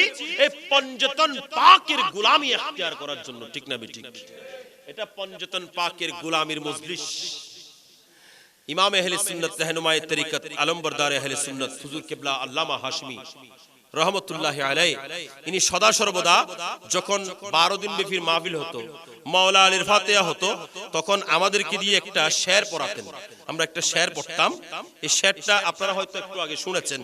এই পঞ্জতন পাকের গোলামি ইখতিয়ার করার জন্য, ঠিক না বেঠিক? এটা পঞ্জতন পাকের গোলামির মজলিস। ইমাম আহলে সুন্নাত রাহনুমায়ে তরিকত আলমবরদার আহলে সুন্নাত হুজুর কিবলা আল্লামা হাশমি রহমতুল্লাহি আলাইহি, ইনি সদা সর্বদা যখন 12 দিন ব্যাপী মাহফিল হতো, মাওলা আলীর ফাতিহা হতো, তখন আমাদেরকে দিয়ে একটা শের পড়াতেন। আমরা একটা শের পড়তাম। এই শেরটা আপনারা হয়তো একটু আগে শুনেছেন,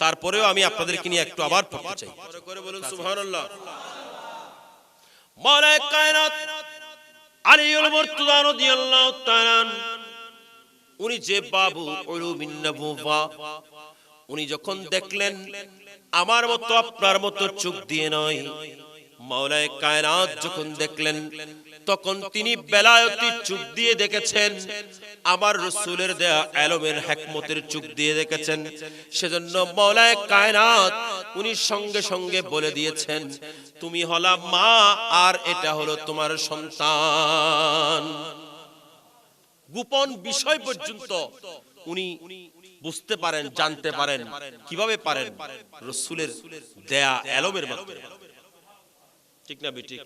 তারপরেও আমি আপনাদেরকে নিয়ে একটু আবার পড়তে চাই। করে বলুন সুবহানাল্লাহ। মাওলায়ে কায়নাত আলীউল মুর্তজা রাদিয়াল্লাহু তাআলা, উনি যে বাবু উলুমিন নবুওয়া, উনি যখন দেখলেন আমার মতো আপনার মতো চোখ দিয়ে নয়, মাওলায়ে কায়নাত যখন দেখলেন, তখন তিনি বেলায়েতি চোখ দিয়ে দেখেছেন, আমার রাসূলের দেয়া ইলমের হিকমতের চোখ দিয়ে দেখেছেন। সেজন্য মাওলায়ে কায়নাত উনি সঙ্গে সঙ্গে বলে দিয়েছেন, তুমি হলা মা আর এটা হলো তোমার সন্তান। গোপন বিষয় পর্যন্ত উনি বুঝতে পারেন, জানতে পারেন। কিভাবে পারেন? রাসূলের দেয়া ইলমের মাধ্যমে, ঠিক না বেঠিক?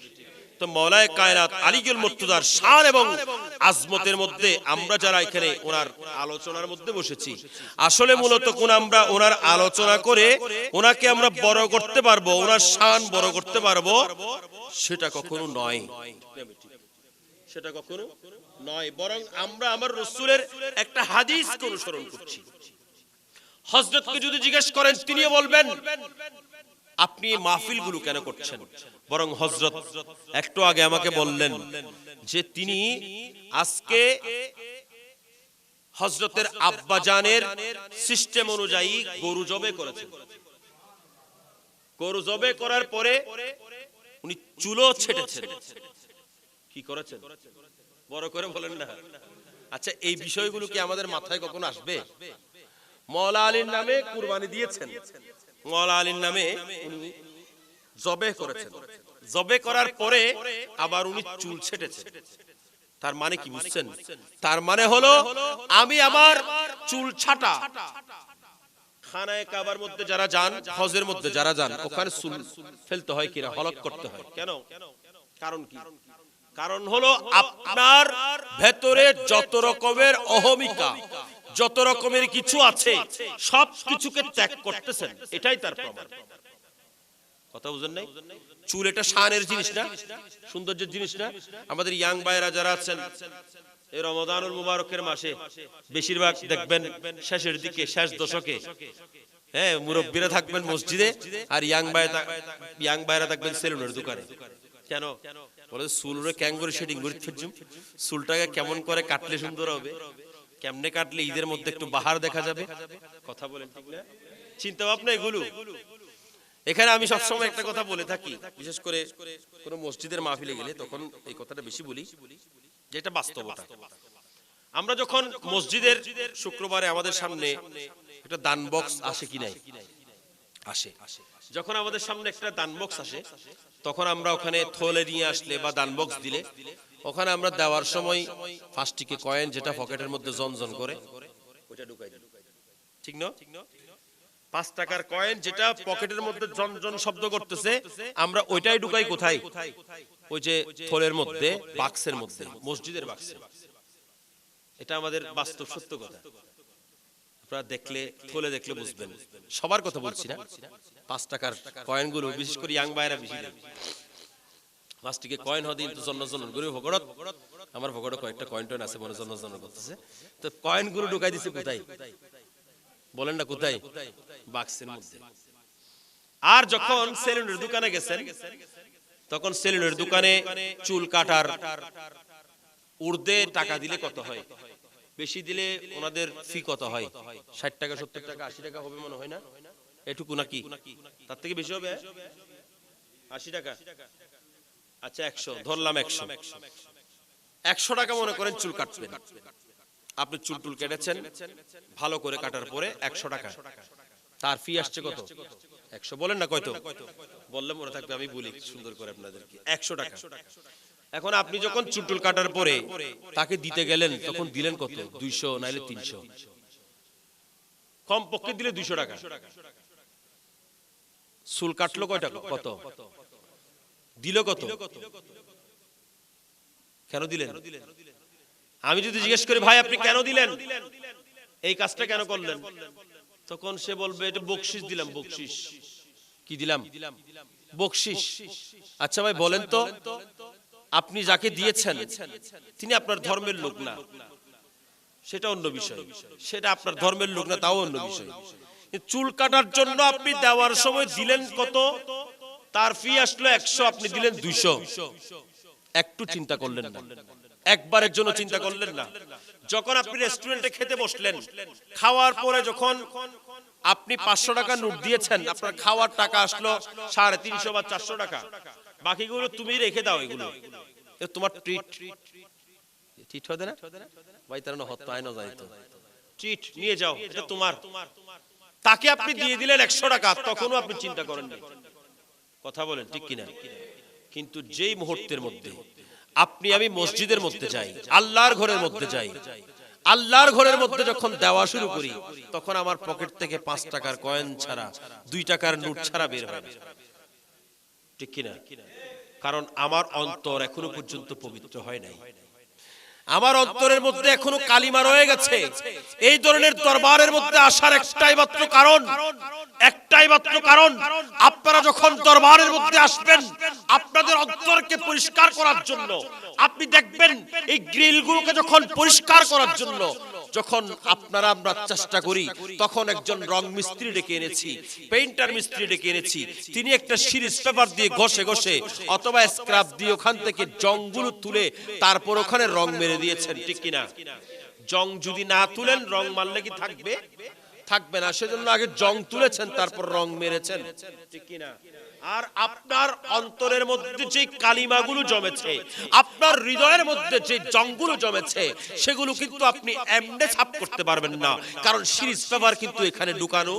তো মাওলায়ে কায়নাত আলীউল মুর্তজার শান এবং আজমতের মধ্যে আমরা যারা এখানে ওনার আলোচনার মধ্যে বসেছি, আসলে মূলত কোন আমরা ওনার আলোচনা করে ওনাকে আমরা বড় করতে পারবো, ওনার শান বড় করতে পারবো, সেটা কখনো নয়, সেটা কখনো নয়। বরং আমরা আমার রাসূলের একটা হাদিসকে অনুসরণ করছি। হযরতকে যদি জিজ্ঞেস করেন, তিনিও বলবেন আপনি মাহফিলগুলো কেন করছেন? বরং হযরত একটু আগে আমাকে বললেন যে তিনি আজকে হযরতের আব্বাজানের সিস্টেম অনুযায়ী গরু জবে করেছেন। গরু জবে করার পরে উনি চুলও ছেটেছেন। কি করেছেন বড় করে বলেন না। আচ্ছা, এই বিষয়গুলো কি আমাদের মাথায় কখনো আসবে? মওলা আলীর নামে কুরবানি দিয়েছেন, মওলা আলীর নামে উনি জবে করেছেন, জবে করার পরে আবার উনি চুল ছেটেছেন। তার মানে কি বুঝছেন? তার মানে হলো আমি আমার চুল ছাটা, খানায়ে কাবার মধ্যে যারা যান, হজের মধ্যে যারা যান, ওখানে চুল ফেলতে হয় কিনা, হলক করতে হয় কেন? কারণ কি? কারণ হলো আপনার ভেতরে যত রকমের অহমিকা, যত রকমের কিছু আছে, সব কিছুকে ত্যাগ করতেছেন, এটাই তার প্রমাণ। কথা বুঝেন নাই? চুল এটা শানের জিনিস না, সৌন্দর্যের জিনিস না? আমাদের ইয়াং ভাইরা যারা আছেন, এই রমাদানুল মুবারকের মাসে বেশিরভাগ দেখবেন শেষের দিকে, শেষ দশকে, হ্যাঁ, মুরব্বীরা থাকবেন মসজিদে আর ইয়াং ভাইরা থাকবেন সেলুনের দোকানে। কেন? বলে চুলরে ক্যাঙ্গুরি শেডিং করে ফেলছুম, চুলটাকে কেমন করে কাটলে সুন্দর হবে, কেমনে কাটলে ঈদের মধ্যে একটু বাহার দেখা যাবে। কথা বলেন ঠিক না? চিন্তা ভাবনা এগুলো। এখানে আমি সবসময় একটা কথা বলে থাকি, বিশেষ করে কোন মসজিদের মাহফিলে গেলে তখন এই কথাটা বেশি বলি, যেটা বাস্তবতা। আমরা যখন মসজিদের শুক্রবারে আমাদের সামনে একটা দান বক্স আসে কি নাই, আসে, যখন আমাদের সামনে একটা দান বক্স আসে, তখন আমরা ওখানে থলে নিয়ে আসলে বা দান বক্স দিলে, ওখানে আমরা দেওয়ার সময় ফার্স্টটিকে কয়েন যেটা পকেটের মধ্যে জনজন করে ওটা ঢুকাই দিই, ঠিক না? 5 টাকার কয়েন যেটা পকেটের মধ্যে জনজন শব্দ করতেছে, আমরা ওইটাই ঢুকাই কোথায়? ওই যে থলের মধ্যে, বাক্সের মধ্যে, মসজিদের বাক্সে। এটা আমাদের বাস্তব সত্য কথা। আপনারা দেখলে, থলে দেখলে বুঝবেন। সবার কথা বলছি না, 5 টাকার কয়েনগুলো বিশেষ করে ইয়াং ভাইরা বেশি দেয়। 5 টাকা কয়েন হদিন তো জনজন গরিব ভগড়ত, আমার ভগড়ে কয়েকটা কয়েন টয়েন আছে মনে জনজন করতেছে, তো কয়েনগুলো ঢুকাই দিছে কোথায়? বলেন না কোথায়? বাক্সের মধ্যে। আর যখন সেলুনের দোকানে গেছেন, তখন সেলুনের দোকানে চুল কাটার ঊর্ধ্বে টাকা দিলে কত হয়? বেশি দিলে ওনাদের ফি কত হয়? 60 টাকা, 70 টাকা, 80 টাকা হবে মনে হয় না? এটুকু নাকি? তার থেকে বেশি হবে? 80 টাকা। আচ্ছা 100 ধরলাম, 100 টাকা মনে করেন চুল কাটবেন। আপনি চুল টুল কেটেছেন, ভালো করে কাটার পরে 100 টাকা, তার ফি আসছে কত? 100। বলেন না কয়তো? বললে মনে থাকবে, আমি বলি সুন্দর করে আপনাদেরকে। 100 টাকা। এখন আপনি যখন চুল টুল কাটার পরে তাকে দিতে গেলেন, তখন দিলেন কত? 200 নাইলে 300, কম পক্ষে দিলে 200 টাকা। চুল কাটলো কয় টাকা? কত দিল? কত? কেন দিলেন? আমি যদি জিজ্ঞেস করি, ভাই আপনি কেন দিলেন, এই কাজটা কেন করলেন, তখন সে বলবে এটা বকশিশ দিলাম। বকশিশ কি দিলাম? বকশিশ। আচ্ছা ভাই বলেন তো, আপনি যাকে দিয়েছেন তিনি আপনার ধর্মের লোক না, সেটা অন্য বিষয়, সেটা আপনার ধর্মের লোক না, তাও অন্য বিষয়। চুল কাটার জন্য আপনি দেওয়ার সময় দিলেন কত? তার ফি আসলো 100, আপনি দিলেন 200। একটু চিন্তা করলেন না? একবারের জন্য চিন্তা করলেন না? যখন আপনি রেস্টুরেন্টে খেতে বসলেন, খাওয়ার পরে যখন আপনি 500 টাকা নোট দিয়েছেন, আপনার খাওয়ার টাকা আসলো 350 বা 400 টাকা, বাকিগুলো তুমি রেখে দাও, এগুলো তোমার ট্রিট। ট্রিট হবে না ভাই? তার হত্যা আইন যায় তো, ট্রিট নিয়ে যাও, এটা তোমার। তাকে আপনি দিয়ে দিলেন 100 টাকা, তখনও আপনি চিন্তা করেন না। কথা বলেন ঠিক কিনা? কিন্তু যেই মুহূর্তের মধ্যে আপনি আমি মসজিদের মধ্যে যাই, আল্লাহর ঘরের মধ্যে যাই, আল্লাহর ঘরের মধ্যে যখন দেওয়া শুরু করি, তখন আমার পকেট থেকে 5 টাকার কয়েন ছাড়া, 2 টাকার নোট ছাড়া বের হয় না, ঠিক কিনা? কারণ আমার অন্তর এখনো পর্যন্ত পবিত্র হয় নাই, আমার অন্তরের মধ্যে এখনো কালিমা রয়ে গেছে। এই ধরনের দরবারের মধ্যে আসার একটাই মাত্র কারণ, আপনারা যখন দরবারের মধ্যে আসবেন, আপনাদের অন্তরকে পরিষ্কার করার জন্য, আপনি দেখবেন এই গ্রিলগুলোকে যখন পরিষ্কার করার জন্য যখন আমরা চেষ্টা করি, তখন একজন রং মিস্ত্রি ডেকে এনেছি, পেইন্টার মিস্ত্রি ডেকে এনেছি, তিনি একটা সিরিজ পেপার দিয়ে ঘষে ঘষে অথবা স্ক্রাব দিয়ে ওখান থেকে জংগুলো তুলে তারপর ওখানে রং মেরে দিয়েছেন, ঠিক কিনা? জং যদি না তুলেন, রং মারলে কি থাকবে? থাকবে না, সেজন্য আগে জং তুলেছেন, তারপর রং মেরেছেন, ঠিক কি না? আর আপনার অন্তরের মধ্যে যে কালিমাগুলো জমেছে, আপনার হৃদয়ের মধ্যে যে জংগুলো জমেছে, সেগুলো কিন্তু আপনি এমনি সাফ করতে পারবেন না, কারণ সিরিজ পেপার কিন্তু এখানে ঢুকানো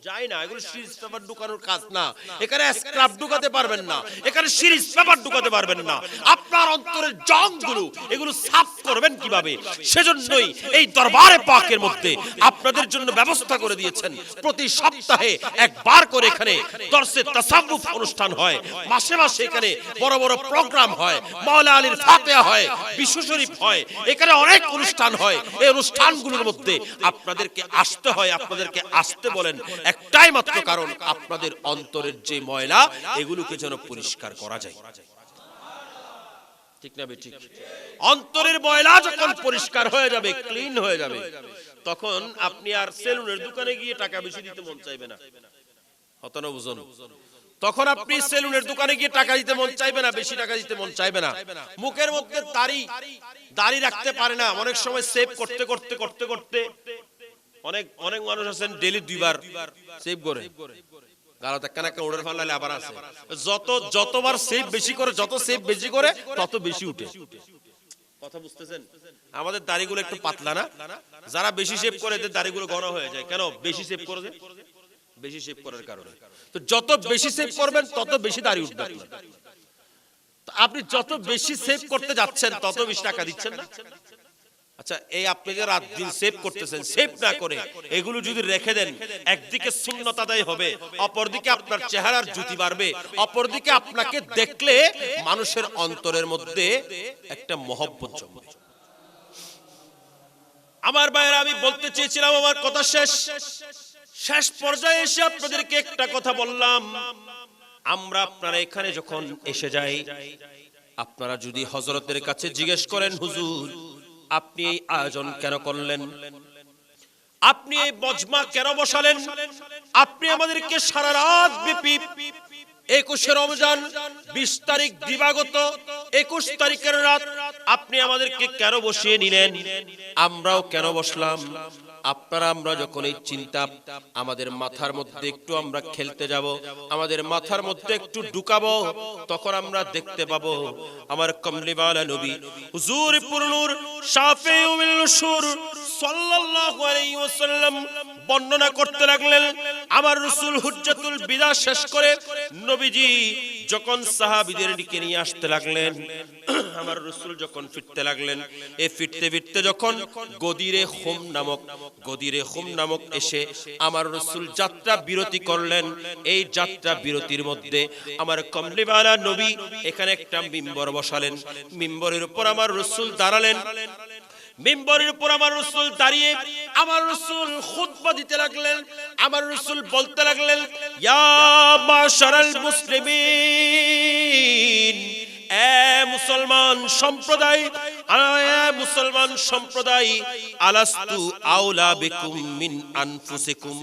যায় না। এগুলো সিরিজ পেপার ঢুকানোর কাজ না, এখানে স্ক্রাব ঢুকাতে পারবেন না, এখানে সিরিজ পেপার ঢুকাতে পারবেন না। আপনার অন্তরের জংগুলো এগুলো সাফ করবেন কিভাবে? সেজন্যই এই দরবারে পাকের মধ্যে আপনাদের জন্য ব্যবস্থা করে দিয়েছেন, প্রতি সপ্তাহে একবার করে এখানে দরসে তাসাউফ অনুষ্ঠান হয়, মাসে মাসে এখানে বড় বড় প্রোগ্রাম হয়, মাওলা আলীর ফাতিহা হয়, বিশ্ব শরীফ হয়, এখানে অনেক অনুষ্ঠান হয়। এই অনুষ্ঠানগুলোর মধ্যে আপনাদেরকে আসতে হয়, আপনাদেরকে আসতে বলেন একটাই মাত্র কারণ, আপনাদের অন্তরের যে ময়লা এগুলোকে যেন পরিষ্কার করা যায়, ঠিক না বেঠিক? অন্তরের ময়লা যখন পরিষ্কার হয়ে যাবে, ক্লিন হয়ে যাবে, তখন আপনি আর সেলুনের দোকানে গিয়ে টাকা বেশি দিতে মন চাইবে না, হতো না বুঝুন? তখন আপনি সেলুনের দোকানে গিয়ে টাকা দিতে মন চাইবে না, বেশি টাকা দিতে মন চাইবে না। মুখের মধ্যে দাড়ি রাখতে পারে না, অনেক সময় সেভ করতে করতে করতে করতে অনেক অনেক মানুষ আছেন ডেইলি 2 বার সেভ করে, কারণ একটা একটা অর্ডার ফালালে আবার আছে। যতবার সেভ বেশি করে, যত সেভ বেশি করে তত বেশি উঠে। কথা বুঝতেছেন? আমাদের দাড়িগুলো একটু পাতলা না, যারা বেশি সেভ করে এদের দাড়িগুলো ঘন হয়ে যায়। কেন? বেশি সেভ করে, বেশি সেভ করার কারণে। তো যত বেশি সেভ করবেন তত বেশি দাড়ি উঠবে। আপনি যত বেশি সেভ করতে যাচ্ছেন তত বেশি টাকা দিচ্ছেন না। আচ্ছা, এই আপনি যে রাত দিন সেভ করতেছেন, সেভ না করে এগুলো যদি রেখে দেন, একদিকে সুন্নাত আদায় হবে, অপরদিকে আপনার চেহারার জ্যোতি বাড়বে, অপরদিকে আপনাকে দেখলে মানুষের অন্তরের মধ্যে একটা মহব্বত জন্মে। আমার ভাইয়েরা, আমি বলতে চেয়েছিলাম, আমার কথা শেষ পর্যায়ে এসে আপনাদেরকে একটা কথা বললাম। আমরা আপনারা এখানে যখন এসে যাই, আপনারা যদি হযরতের কাছে জিজ্ঞেস করেন, হুজুর আপনি এই আয়োজন কেন করলেন, আপনি এই মজমা কেন বসালেন, আপনি আমাদেরকে সারা রাত ব্যাপী 21 রমজান 20 তারিখ দিবাগত 21 তারিখের রাত আপনি আমাদেরকে কেন বসিয়ে নিলেন, আমরাও কেন বসলাম? আমরা যখন এই চিন্তা আমাদের মাথার মধ্যে একটু আমরা খেলতে যাব, আমাদের মাথার মধ্যে একটু ঢুকাবো, তখন আমরা দেখতে পাবো আমার কমলিওয়ালা নবী হুজুর পুরনুর শাফিউল নুশুর সাল্লাল্লাহু আলাইহি ওয়াসাল্লাম বর্ণনা করতে লাগলেন। আমার রাসূল হুজ্জাতুল বিদা শেষ করে নবীজি যখন সাহাবীদের দিকে নিয়ে আসতে লাগলেন, আমার রাসূল যখন ফিরতে লাগলেন, এই ফিরতে ফিরতে যখন গদিরে খুম নামক এসে আমার রাসূল যাত্রা বিরতি করলেন। এই যাত্রা বিরতির মধ্যে আমার কমলিওয়ালা নবী এখানে একটা মিম্বর বসালেন, মিম্বরের উপর আমার রাসূল দাঁড়ালেন। মিম্বরের উপর আমার রাসূল দাঁড়িয়ে আমার রাসূল খুতবা দিতে লাগলেন। আমার রাসূল বলতে লাগলেন, ইয়া মাশারাল মুসলিমিন, মুসলমান সম্প্রদায়, আলাস্তু আউলা বিকুম মিন আনফুসিকুম,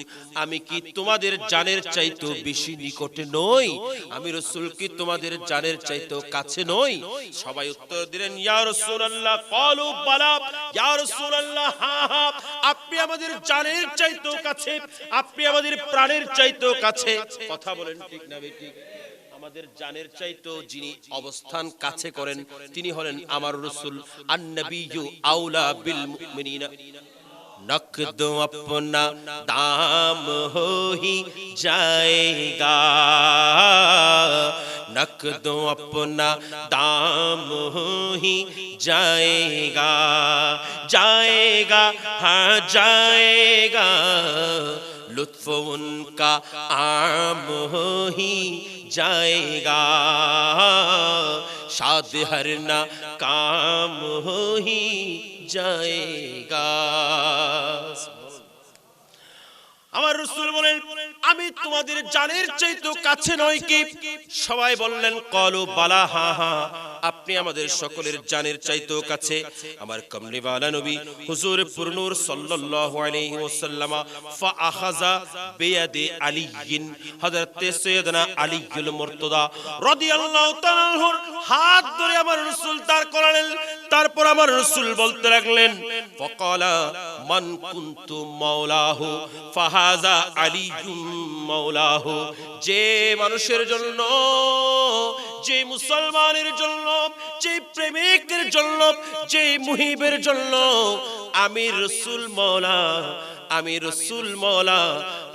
আমি কি তোমাদের জানের চাইতে বেশি নিকটে নই? আমি রাসূল কি তোমাদের জানের চাইতে কাছে নই? সবাই উত্তর দিলেন, ইয়া রাসূলুল্লাহ। ক্বালু বালা, ইয়া রাসূলুল্লাহ, হ্যাঁ হ্যাঁ, আপনি আমাদের জানের চাইতেও কাছে, আপনি আমাদের প্রাণের চাইতেও কাছে। কথা বলেন ঠিক না বেঠিক? আমাদের জানের চাইতেও যিনি অবস্থান কাছে করেন তিনি হলেন আমার রাসূল। আন-নবিয়্যু আউলা বিল মুমিনিনা, নকদ अपना दाम हो ही जाएगा, नकद अपना दाम हो ही जाएगा, जाएगा हाँ जाएगा, लुत्फ उनका आम हो ही जाएगा, शाद हर ना काम हो ही जाएगा। আমার রাসূল বলেন, আমি তোমাদের জানের চাইতেও কাছে নই কি? সবাই বললেন, ক্বালু বালা, হ্যাঁ হ্যাঁ, আপনি আমাদের সকলের জানের চাইতেও কাছে। আমার কমলিওয়ালা নবী হুজুর পুরনুর সাল্লাল্লাহু আলাইহি ওয়াসাল্লাম ফাআখাযা বিয়াদি আলীন, হযরত সাইয়েদনা আলীউল মুরতাদা রাদিয়াল্লাহু তাআলা আনহুর হাত ধরে আমার রাসূল দাঁড় করালেন। তারপর আমার রাসূল বলতে লাগলেন, ফাকালা মান কুনতু মাওলাহু ফাহাযা আলিয়ুম মাওলাহু। যে মানুষের জন্য, যে মুসলমানের জন্য, যে প্রেমিকের জন্য, যে মুহিবের জন্য আমি রাসূল মাওলা, আমি রাসূল মাওলা,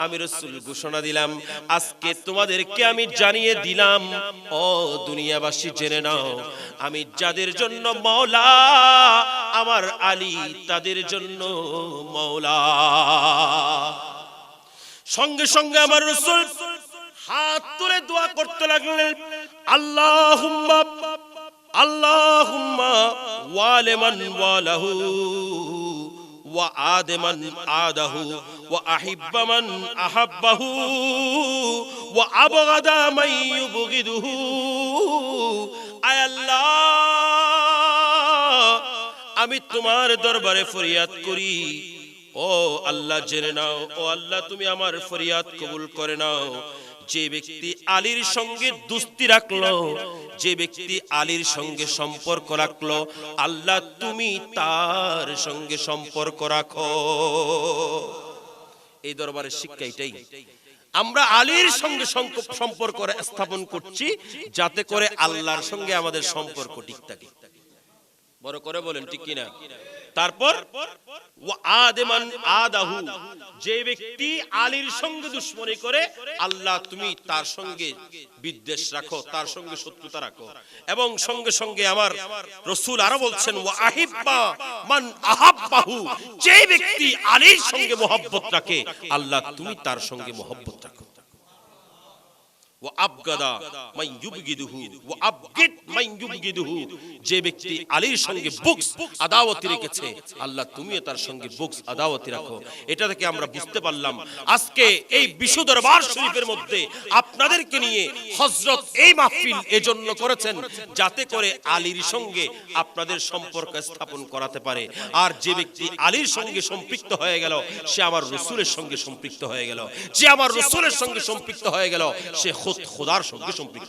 আমি রাসূল ঘোষণা দিলাম, আজকে তোমাদেরকে আমি জানিয়ে দিলাম, ও দুনিয়াবাসী জেনে নাও, আমি যাদের জন্য মাওলা আমার আলী তাদের জন্য মাওলা। সঙ্গে সঙ্গে আমার রাসূল হাত তুলে দোয়া করতে লাগলেন, আল্লাহুম্মা আল্লাহুম্মা ওয়ালিমান ওয়ালাহু ওয়া আদমান আদাহু ওয়া আহিব্বা মান আহাব্বাহু ওয়া আবগাদা মান ইউবগিদুহু। আয় আল্লাহ, আমি তোমার দরবারে ফরিয়াদ করি, ও আল্লাহ জেনে নাও, ও আল্লাহ তুমি আমার ফরিয়াদ কবুল করে নাও। যে ব্যক্তি আলীর সঙ্গে দোস্তি রাখলো, যে ব্যক্তি আলীর সঙ্গে সম্পর্ক রাখলো, আল্লাহ তুমি তার সঙ্গে সম্পর্ক রাখো। এই দরবারের শিক্ষা এটাই, আমরা আলীর সঙ্গে সম্পর্ক স্থাপন করছি যাতে করে আল্লাহর সঙ্গে আমাদের সম্পর্ক ঠিক থাকে। বড় করে বলেন ঠিক কিনা? তারপর ওয়া আদমান আদাহু, যে ব্যক্তি আলীর সঙ্গে দুশমনি করে, আল্লাহ তুমি তার সঙ্গে বিদ্বেষ রাখো, তার সঙ্গে শত্রুতা রাখো। এবং সঙ্গে সঙ্গে আমার রাসূল আরো বলছেন, ওয়া আহিব্বা মান আহাব্বাহু, যে ব্যক্তি আলীর সঙ্গে মহব্বত রাখে, আল্লাহ তুমি তার সঙ্গে মহব্বত রাখো। ওয়া আবগাদা মান ইউবগিদুহু ওয়া আবগিদ মান ইউবগিদুহু, যে ব্যক্তি আলীর সঙ্গে বুগস আদাওয়াতি রেখেছে, আল্লাহ তুমিও তার সঙ্গে বুগস আদাওয়াতি রাখো। এটা থেকে আমরা বুঝতে পারলাম আজকে এই বিশ্ব দরবার শরীফের মধ্যে আপনাদেরকে নিয়ে হযরত এই মাহফিল এজন্য করেছেন যাতে করে আলীর সঙ্গে আপনাদের সম্পর্ক স্থাপন করাতে পারে। আর যে ব্যক্তি আলীর সঙ্গে সম্পৃক্ত হয়ে গেল, সে আমার রাসূলের সঙ্গে সম্পৃক্ত হয়ে গেল। যে আমার রাসূলের সঙ্গে সম্পৃক্ত হয়ে গেল, সে খোদার সঙ্গে সম্পৃক্ত।